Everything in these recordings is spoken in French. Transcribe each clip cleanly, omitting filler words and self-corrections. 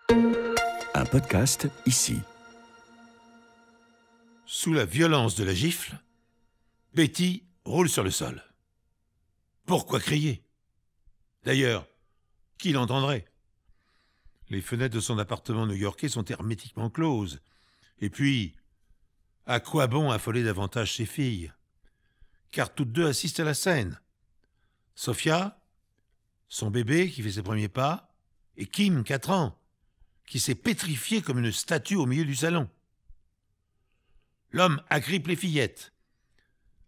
Un podcast ici. Sous la violence de la gifle, Betty roule sur le sol. Pourquoi crier? D'ailleurs, qui l'entendrait? Les fenêtres de son appartement new-yorkais sont hermétiquement closes. Et puis, à quoi bon affoler davantage ses filles? Car toutes deux assistent à la scène. Sophia, son bébé qui fait ses premiers pas, et Kim, 4 ans, qui s'est pétrifié comme une statue au milieu du salon. L'homme agrippe les fillettes.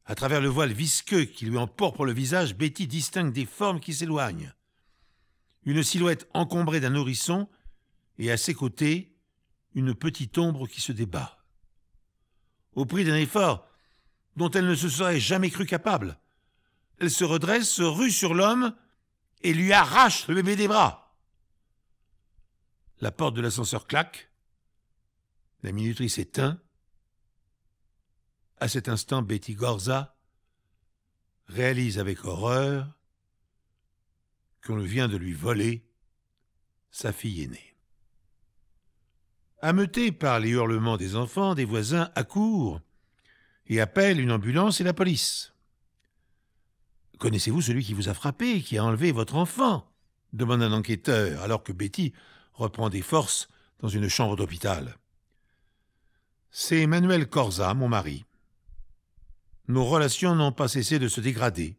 À travers le voile visqueux qui lui emporte le visage, Betty distingue des formes qui s'éloignent. Une silhouette encombrée d'un nourrisson et à ses côtés, une petite ombre qui se débat. Au prix d'un effort dont elle ne se serait jamais crue capable, elle se redresse, se rue sur l'homme et lui arrache le bébé des bras. La porte de l'ascenseur claque. La minuterie s'éteint. À cet instant, Betty Gorza réalise avec horreur qu'on vient de lui voler sa fille aînée. Ameutée par les hurlements des enfants, des voisins accourent et appellent une ambulance et la police. « Connaissez-vous celui qui vous a frappé et qui a enlevé votre enfant ?» demande un enquêteur, alors que Betty reprend des forces dans une chambre d'hôpital. « C'est Manuel Corza, mon mari. Nos relations n'ont pas cessé de se dégrader.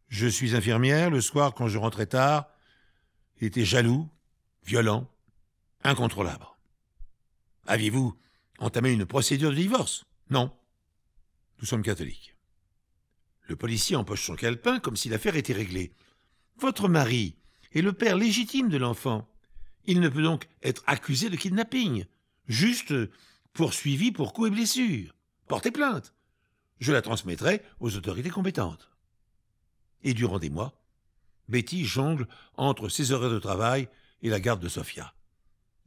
Je suis infirmière, le soir, quand je rentrais tard, il était jaloux, violent, incontrôlable. Aviez-vous entamé une procédure de divorce? Non. Nous sommes catholiques. » Le policier empoche son calepin comme si l'affaire était réglée. « Votre mari est le père légitime de l'enfant. Il ne peut donc être accusé de kidnapping. Juste poursuivi pour coups et blessures. Portez plainte. Je la transmettrai aux autorités compétentes. » Et durant des mois, Betty jongle entre ses horaires de travail et la garde de Sophia.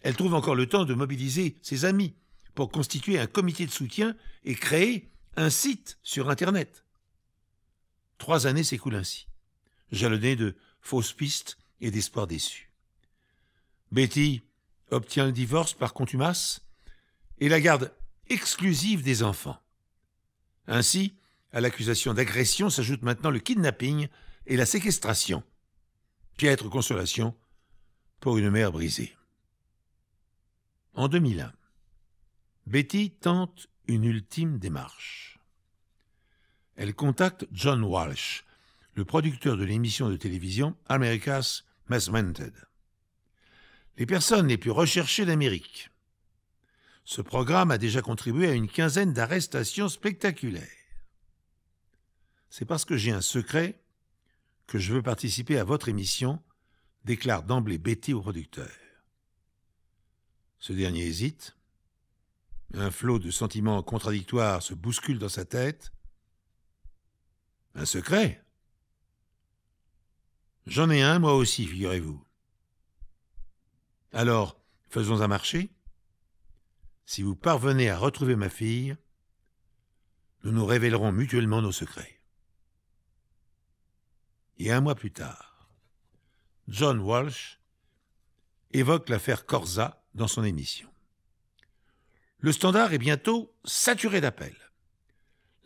Elle trouve encore le temps de mobiliser ses amis pour constituer un comité de soutien et créer un site sur Internet. 3 années s'écoulent ainsi, jalonnées de fausses pistes et d'espoirs déçus. Betty obtient le divorce par contumace et la garde exclusive des enfants. Ainsi, à l'accusation d'agression s'ajoute maintenant le kidnapping et la séquestration. Piètre consolation pour une mère brisée. En 2001, Betty tente une ultime démarche. Elle contacte John Walsh, le producteur de l'émission de télévision America's Most Wanted. Les personnes les plus recherchées d'Amérique. Ce programme a déjà contribué à une 15aine d'arrestations spectaculaires. C'est parce que j'ai un secret que je veux participer à votre émission, déclare d'emblée Betty au producteur. Ce dernier hésite. Un flot de sentiments contradictoires se bouscule dans sa tête. Un secret? J'en ai un, moi aussi, figurez-vous. Alors, faisons un marché. Si vous parvenez à retrouver ma fille, nous nous révélerons mutuellement nos secrets. Et 1 mois plus tard, John Walsh évoque l'affaire Corza dans son émission. Le Standard est bientôt saturé d'appels.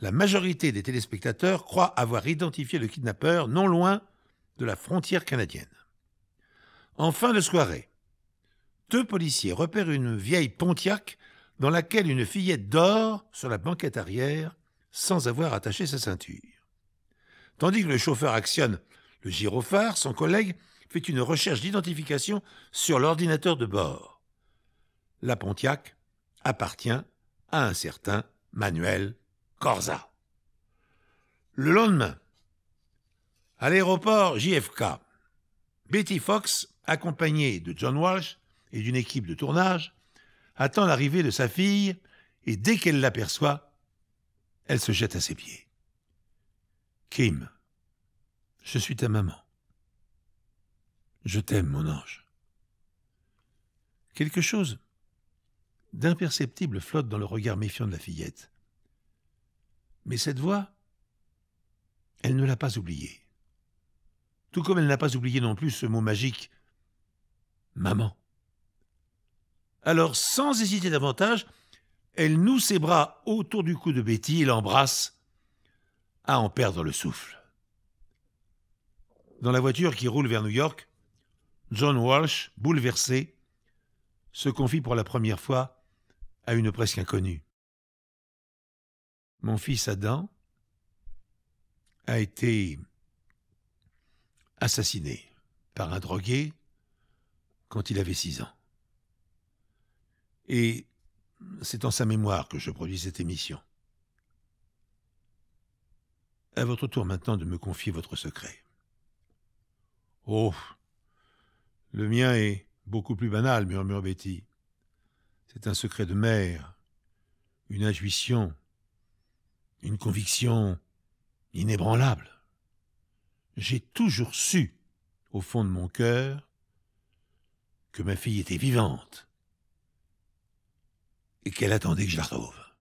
La majorité des téléspectateurs croient avoir identifié le kidnappeur non loin de la frontière canadienne. En fin de soirée, 2 policiers repèrent une vieille Pontiac dans laquelle une fillette dort sur la banquette arrière sans avoir attaché sa ceinture. Tandis que le chauffeur actionne le gyrophare, son collègue fait une recherche d'identification sur l'ordinateur de bord. La Pontiac appartient à un certain Manuel Corza. Le lendemain, à l'aéroport JFK, Betty Fox, accompagnée de John Walsh et d'une équipe de tournage, attend l'arrivée de sa fille et dès qu'elle l'aperçoit, elle se jette à ses pieds. « Kim, je suis ta maman. Je t'aime, mon ange. » Quelque chose d'imperceptible flotte dans le regard méfiant de la fillette. Mais cette voix, elle ne l'a pas oubliée. Tout comme elle n'a pas oublié non plus ce mot magique « maman ». Alors, sans hésiter davantage, elle noue ses bras autour du cou de Betty et l'embrasse à en perdre le souffle. Dans la voiture qui roule vers New York, John Walsh, bouleversé, se confie pour la première fois à une presque inconnue. Mon fils Adam a été assassiné par un drogué quand il avait 6 ans. Et c'est en sa mémoire que je produis cette émission. À votre tour maintenant de me confier votre secret. Oh, le mien est beaucoup plus banal, murmure Betty. C'est un secret de mère, une intuition, une conviction inébranlable. J'ai toujours su, au fond de mon cœur, que ma fille était vivante et qu'elle attendait que je la retrouve.